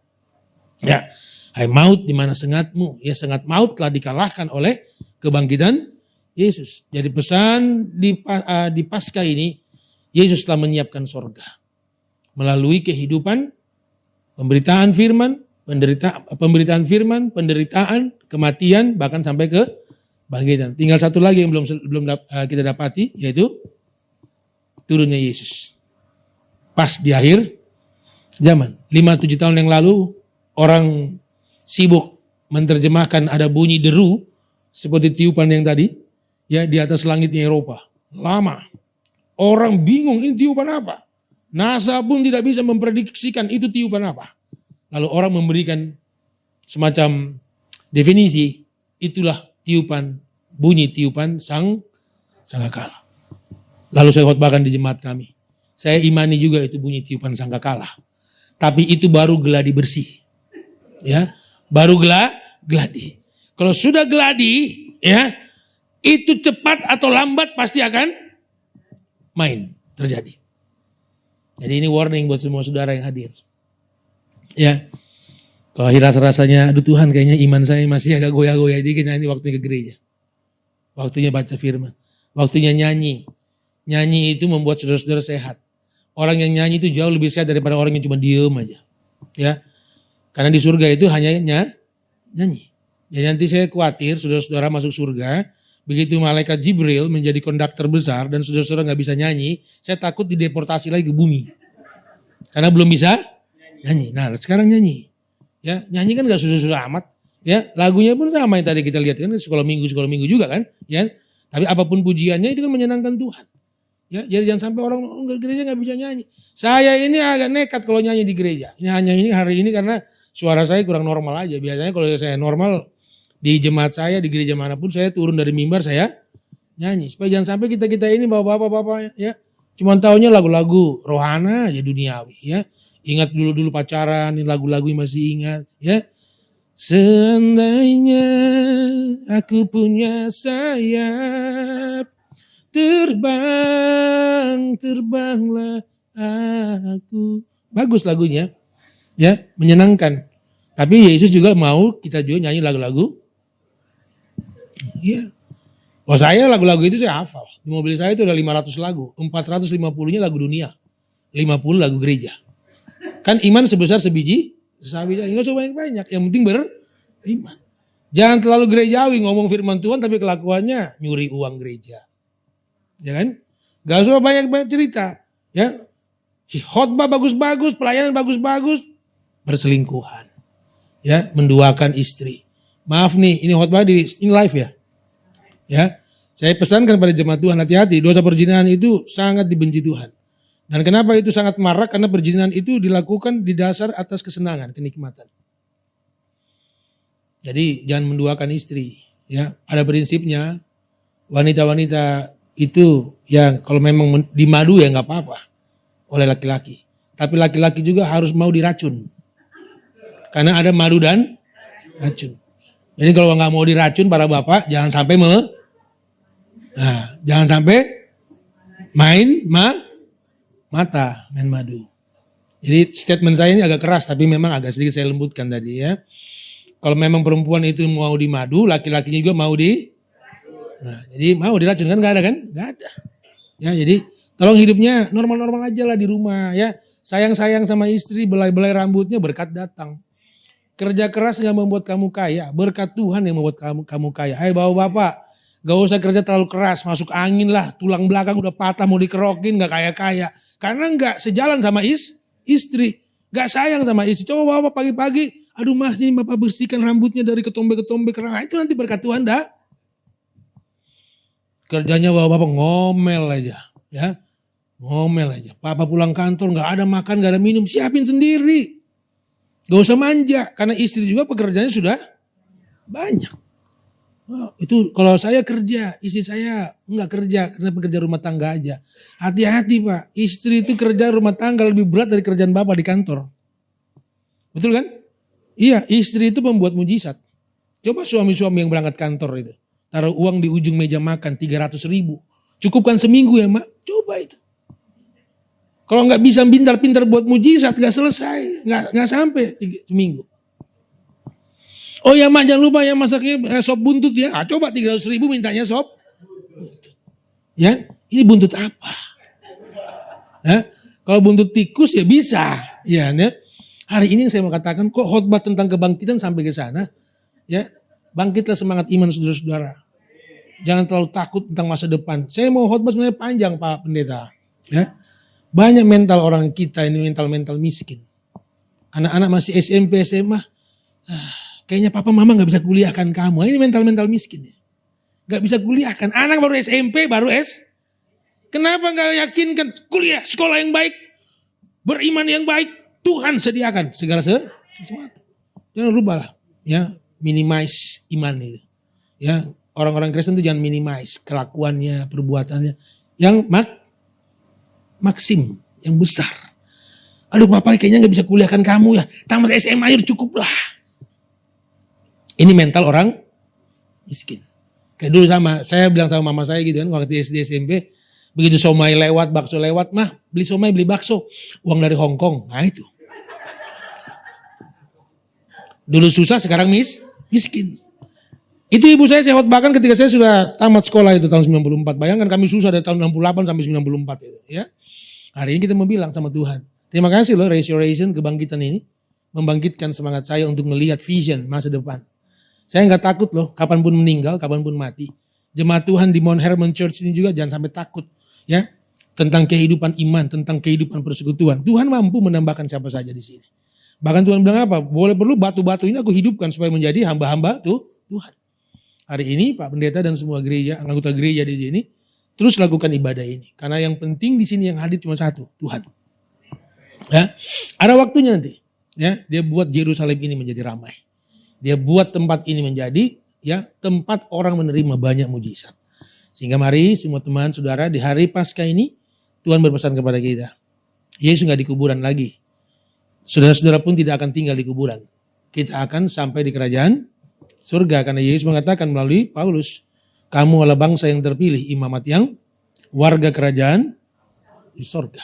Ya, hai maut di mana sengatmu? Ya, sengat maut telah dikalahkan oleh kebangkitan Yesus. Jadi pesan di Paskah ini, Yesus telah menyiapkan sorga. Melalui kehidupan, pemberitaan firman, penderitaan, kematian, bahkan sampai ke bangkitan. Tinggal satu lagi yang belum kita dapati, yaitu turunnya Yesus. Pas di akhir zaman. 5-7 tahun yang lalu, orang sibuk menerjemahkan ada bunyi deru, seperti tiupan yang tadi, ya di atas langitnya Eropa. Lama. Orang bingung ini tiupan apa. NASA pun tidak bisa memprediksikan itu tiupan apa. Lalu orang memberikan semacam definisi, itulah tiupan, bunyi tiupan sangkakala. Lalu saya khotbahkan di jemaat kami. Saya imani juga itu bunyi tiupan sangkakala. Tapi itu baru geladi bersih. Ya, baru geladi. Kalau sudah geladi, ya, itu cepat atau lambat pasti akan terjadi. Jadi ini warning buat semua saudara yang hadir. Ya, kalau rasa-rasanya, aduh Tuhan kayaknya iman saya masih agak goyah-goyah dikit, nah ini waktunya ke gereja. Waktunya baca firman. Waktunya nyanyi. Nyanyi itu membuat saudara-saudara sehat. Orang yang nyanyi itu jauh lebih sehat daripada orang yang cuma diem aja. Ya, karena di surga itu hanya nyanyi. Jadi nanti saya khawatir saudara-saudara masuk surga, begitu malaikat Jibril menjadi konduktor besar dan saudara-saudara gak bisa nyanyi, saya takut dideportasi lagi ke bumi. Karena belum bisa nyanyi. Nah sekarang nyanyi. Ya, nyanyi kan gak susah-susah amat. Ya, lagunya pun sama yang tadi kita lihat kan, sekolah minggu juga kan. Ya, tapi apapun pujiannya itu kan menyenangkan Tuhan. Ya, jadi jangan sampai orang gereja gak bisa nyanyi. Saya ini agak nekat kalau nyanyi di gereja. Ini hanya hari ini karena suara saya kurang normal aja. Biasanya kalau saya normal di jemaat saya, di gereja manapun saya turun dari mimbar saya nyanyi. Supaya jangan sampai kita ini bapak-bapak ya. Cuma taunya lagu-lagu rohana aja duniawi ya. Ingat dulu pacaran, ini lagu-lagu yang masih ingat ya. Seandainya aku punya sayap, terbanglah aku. Bagus lagunya ya, menyenangkan. Tapi Yesus juga mau kita juga nyanyi lagu-lagu. Iya. Oh saya lagu-lagu itu saya hafal. Di mobil saya itu ada 500 lagu. 450-nya lagu dunia. 50 lagu gereja. Kan iman sebesar sebiji sawi. Enggak usah banyak-banyak. Yang penting beriman. Jangan terlalu gerejawi ngomong firman Tuhan tapi kelakuannya nyuri uang gereja. Ya kan? Gak usah banyak-banyak cerita. Ya. Khotbah bagus-bagus, pelayanan bagus-bagus, berselingkuhan. Ya, menduakan istri. Maaf nih, ini khotbah ini live ya. Ya, saya pesankan pada jemaat Tuhan, hati-hati, dosa perzinahan itu sangat dibenci Tuhan. Dan kenapa itu sangat marak? Karena perzinahan itu dilakukan di dasar atas kesenangan, kenikmatan. Jadi jangan menduakan istri. Ya, ada prinsipnya wanita-wanita itu ya kalau memang dimadu ya nggak apa-apa oleh laki-laki. Tapi laki-laki juga harus mau diracun. Karena ada madu dan racun. Jadi kalau nggak mau diracun para bapak jangan sampai jangan sampai main madu. Jadi statement saya ini agak keras tapi memang agak sedikit saya lembutkan tadi ya. Kalau memang perempuan itu mau dimadu, laki-lakinya juga mau jadi mau diracun kan nggak ada kan? Nggak ada. Ya jadi tolong hidupnya normal-normal aja lah di rumah ya. Sayang-sayang sama istri, belai-belai rambutnya, berkat datang. Kerja keras gak membuat kamu kaya, berkat Tuhan yang membuat kamu kaya. Hai bapak-bapak, gak usah kerja terlalu keras, masuk angin lah, tulang belakang udah patah mau dikerokin gak kaya-kaya. Karena gak sejalan sama istri, gak sayang sama istri. Coba bapak pagi-pagi, aduh mas ini bapak bersihkan rambutnya dari ketombe-ketombe kerang. Itu nanti berkat Tuhan dah. Kerjanya bapak-bapak ngomel aja ya. Ngomel aja. Papa pulang kantor gak ada makan, gak ada minum, siapin sendiri. Gak usah manja, karena istri juga pekerjaannya sudah banyak. Wow, itu kalau saya kerja, istri saya enggak kerja karena pekerja rumah tangga aja. Hati-hati Pak, istri itu kerja rumah tangga lebih berat dari kerjaan bapak di kantor. Betul kan? Iya, istri itu membuat mujizat. Coba suami-suami yang berangkat kantor itu. Taruh uang di ujung meja makan 300.000. Cukupkan seminggu ya Mak, coba itu. Kalau nggak bisa pintar-pintar buat mujizat, nggak selesai, nggak sampai 3 minggu. Oh ya Mak, jangan lupa ya masaknya sop buntut ya. Coba 300.000 mintanya sop Ya, ini buntut apa? Ya, kalau buntut tikus ya bisa. Ya, hari ini yang saya mau katakan, kok khotbah tentang kebangkitan sampai ke sana? Ya, bangkitlah semangat iman saudara-saudara. Jangan terlalu takut tentang masa depan. Saya mau khotbah sebenarnya panjang Pak Pendeta. Ya, banyak mental orang kita ini mental miskin. Anak-anak masih SMP, SMA, kayaknya papa mama gak bisa kuliahkan kamu. Ini mental miskin. Gak bisa kuliahkan. Anak baru SMP, Kenapa gak yakinkan kuliah, sekolah yang baik, beriman yang baik, Tuhan sediakan segala sesuatu. Jangan lupa ya, minimize iman itu. Ya, orang-orang Kristen itu jangan minimize kelakuannya, perbuatannya. Yang maksim, yang besar. Aduh papa kayaknya gak bisa kuliahkan kamu ya. Tamat SMA aja cukup lah. Ini mental orang miskin. Kayak dulu saya bilang sama mama saya gitu kan, waktu SD SMP, begitu somai lewat, bakso lewat, mah beli somai, beli bakso, uang dari Hong Kong. Nah itu. Dulu susah, sekarang miskin. Itu ibu saya khotbahkan ketika saya sudah tamat sekolah itu tahun 94. Bayangkan kami susah dari tahun 68 sampai 94 itu ya. Hari ini kita mau bilang sama Tuhan, terima kasih loh restoration, kebangkitan ini. Membangkitkan semangat saya untuk melihat vision masa depan. Saya nggak takut loh, kapanpun meninggal, kapanpun mati. Jemaat Tuhan di Mount Hermon Church ini juga jangan sampai takut ya tentang kehidupan iman, tentang kehidupan persekutuan. Tuhan mampu menambahkan siapa saja di sini. Bahkan Tuhan bilang apa? Boleh perlu batu-batu ini aku hidupkan supaya menjadi hamba-hamba Tuhan. Hari ini Pak Pendeta dan semua gereja, anggota gereja di sini terus lakukan ibadah ini. Karena yang penting di sini yang hadir cuma satu, Tuhan. Ya, ada waktunya nanti. Ya, dia buat Yerusalem ini menjadi ramai. Dia buat tempat ini menjadi ya tempat orang menerima banyak mujizat. Sehingga mari semua teman saudara di hari Paskah ini Tuhan berpesan kepada kita. Yesus nggak di kuburan lagi. Saudara-saudara pun tidak akan tinggal di kuburan. Kita akan sampai di kerajaan surga karena Yesus mengatakan melalui Paulus, kamu adalah bangsa yang terpilih, imamat yang warga kerajaan di surga.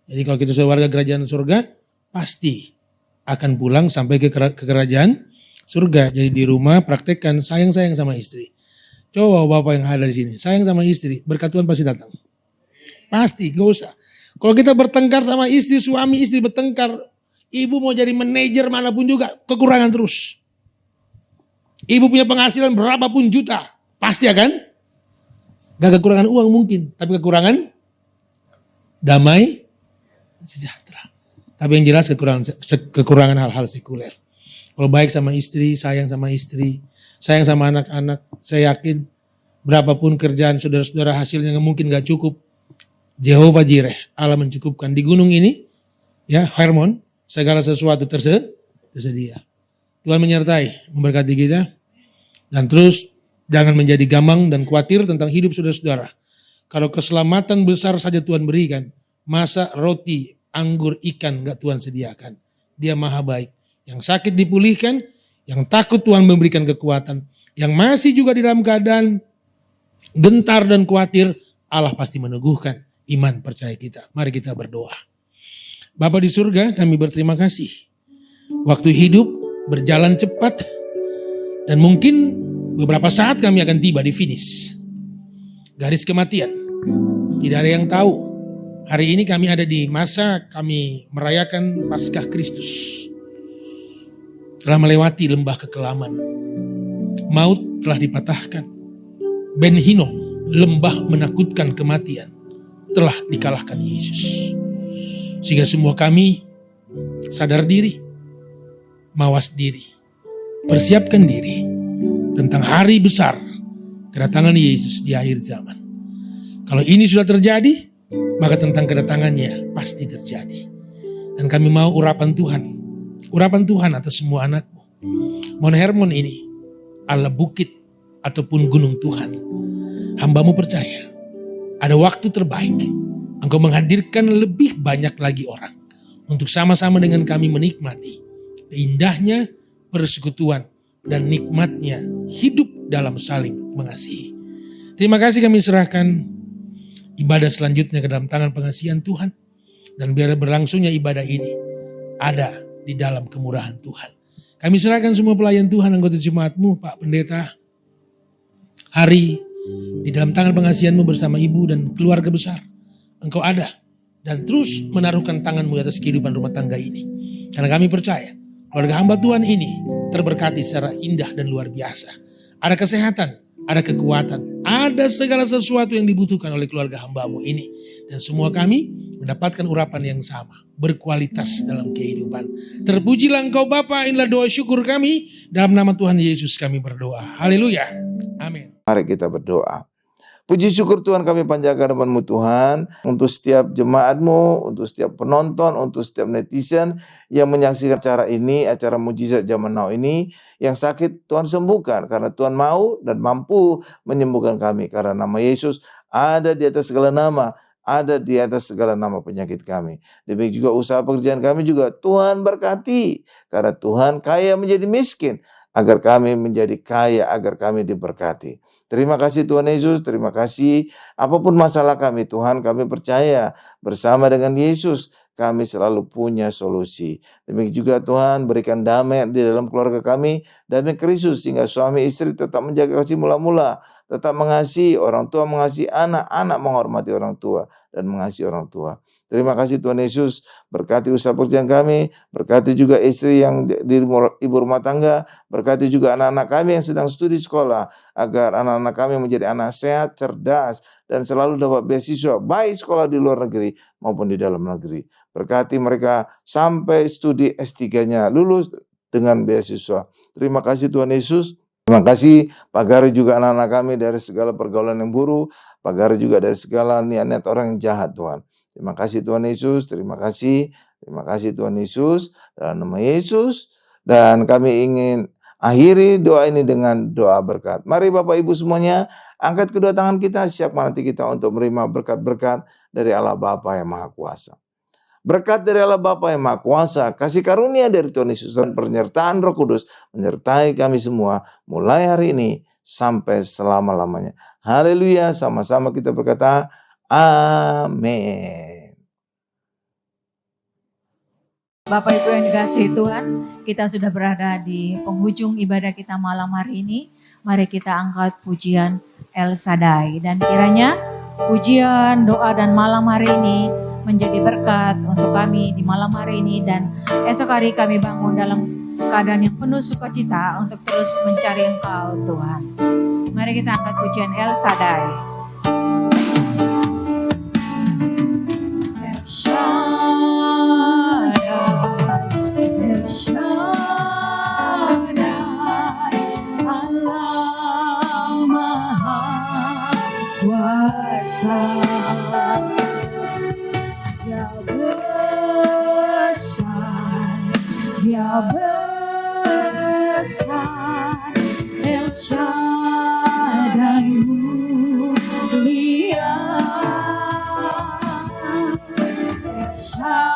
Jadi kalau kita sudah warga kerajaan surga, pasti akan pulang sampai ke kerajaan surga. Jadi di rumah praktekkan sayang-sayang sama istri. Coba bapak yang ada di sini, sayang sama istri, berkat Tuhan pasti datang. Pasti, gak usah. Kalau kita bertengkar sama istri, suami istri bertengkar, ibu mau jadi manajer manapun juga, kekurangan terus. Ibu punya penghasilan berapapun juta, pasti akan gak kekurangan uang mungkin, tapi kekurangan damai, sejahtera. Tapi yang jelas kekurangan hal-hal sekuler. Kalau baik sama istri, sayang sama anak-anak, saya yakin berapapun kerjaan saudara-saudara hasilnya mungkin gak cukup. Jehovah Jireh, Allah mencukupkan. Di gunung ini, ya Hermon, segala sesuatu tersedia. Tuhan menyertai, memberkati kita. Dan terus jangan menjadi gamang dan khawatir tentang hidup saudara-saudara. Kalau keselamatan besar saja Tuhan berikan, masa roti, anggur, ikan gak Tuhan sediakan. Dia maha baik. Yang sakit dipulihkan, yang takut Tuhan memberikan kekuatan. Yang masih juga di dalam keadaan gentar dan khawatir, Allah pasti meneguhkan iman percaya kita. Mari kita berdoa. Bapa di surga, kami berterima kasih. Waktu hidup berjalan cepat dan mungkin beberapa saat kami akan tiba di finish. Garis kematian. Tidak ada yang tahu. Hari ini kami ada di masa kami merayakan Paskah Kristus. Telah melewati lembah kekelaman. Maut telah dipatahkan. Ben Hinnom, lembah menakutkan kematian, telah dikalahkan Yesus. Sehingga semua kami sadar diri, mawas diri, persiapkan diri tentang hari besar kedatangan Yesus di akhir zaman. Kalau ini sudah terjadi, maka tentang kedatangannya pasti terjadi. Dan kami mau urapan Tuhan atas semua anakmu. Mount Hermon ini adalah bukit ataupun gunung Tuhan. Hambamu percaya ada waktu terbaik. Engkau menghadirkan lebih banyak lagi orang untuk sama-sama dengan kami menikmati indahnya persekutuan dan nikmatnya hidup dalam saling mengasihi. Terima kasih kami serahkan ibadah selanjutnya ke dalam tangan pengasihan Tuhan. Dan biar berlangsungnya ibadah ini ada di dalam kemurahan Tuhan. Kami serahkan semua pelayan Tuhan, anggota jemaatmu, Pak Pendeta, Hari, Di dalam tangan pengasihan-Mu bersama ibu dan keluarga besar, Engkau ada dan terus menaruhkan tangan-Mu di atas kehidupan rumah tangga ini. Karena kami percaya keluarga hamba Tuhan ini terberkati secara indah dan luar biasa. Ada kesehatan, ada kekuatan, ada segala sesuatu yang dibutuhkan oleh keluarga hamba-Mu ini. Dan semua kami mendapatkan urapan yang sama, berkualitas dalam kehidupan. Terpujilah Engkau Bapa, inilah doa syukur kami. Dalam nama Tuhan Yesus kami berdoa. Haleluya. Amin. Mari kita berdoa. Puji syukur Tuhan kami panjatkan depan-Mu Tuhan, untuk setiap jemaat-Mu, untuk setiap penonton, untuk setiap netizen yang menyaksikan acara ini, acara Mujizat Zaman Now ini, yang sakit Tuhan sembuhkan, karena Tuhan mau dan mampu menyembuhkan kami, karena nama Yesus ada di atas segala nama, ada di atas segala nama penyakit kami. Demikian juga usaha pekerjaan kami juga Tuhan berkati, karena Tuhan kaya menjadi miskin, agar kami menjadi kaya, agar kami diberkati. Terima kasih Tuhan Yesus, terima kasih. Apapun masalah kami Tuhan, kami percaya bersama dengan Yesus kami selalu punya solusi. Demikian juga Tuhan berikan damai di dalam keluarga kami, damai Kristus, sehingga suami istri tetap menjaga kasih mula-mula, tetap mengasihi orang tua, mengasihi anak, anak menghormati orang tua dan mengasihi orang tua. Terima kasih Tuhan Yesus, berkati usaha pekerjaan kami, berkati juga istri yang di ibu rumah tangga, berkati juga anak-anak kami yang sedang studi sekolah, agar anak-anak kami menjadi anak sehat, cerdas, dan selalu dapat beasiswa, baik sekolah di luar negeri maupun di dalam negeri. Berkati mereka sampai studi S3-nya lulus dengan beasiswa. Terima kasih Tuhan Yesus. Terima kasih Pak Gari juga anak-anak kami dari segala pergaulan yang buruk, Pak Gari juga dari segala niat-niat orang yang jahat Tuhan. Terima kasih Tuhan Yesus, terima kasih Tuhan Yesus, dalam nama Yesus. Dan kami ingin akhiri doa ini dengan doa berkat. Mari Bapak Ibu semuanya, angkat kedua tangan kita, siap menanti kita untuk menerima berkat-berkat dari Allah Bapa yang Maha Kuasa. Berkat dari Allah Bapa yang Maha Kuasa, kasih karunia dari Tuhan Yesus, dan penyertaan Roh Kudus menyertai kami semua mulai hari ini sampai selama-lamanya. Haleluya, sama-sama kita berkata, amin. Bapak Ibu yang dikasihi Tuhan, kita sudah berada di penghujung ibadah kita malam hari ini. Mari kita angkat pujian El Shaddai. Dan kiranya pujian, doa, dan malam hari ini menjadi berkat untuk kami di malam hari ini. Dan esok hari kami bangun dalam keadaan yang penuh sukacita untuk terus mencari Engkau Tuhan. Mari kita angkat pujian El Shaddai. Dia besar, El Shaddai mulia, El Shaddai.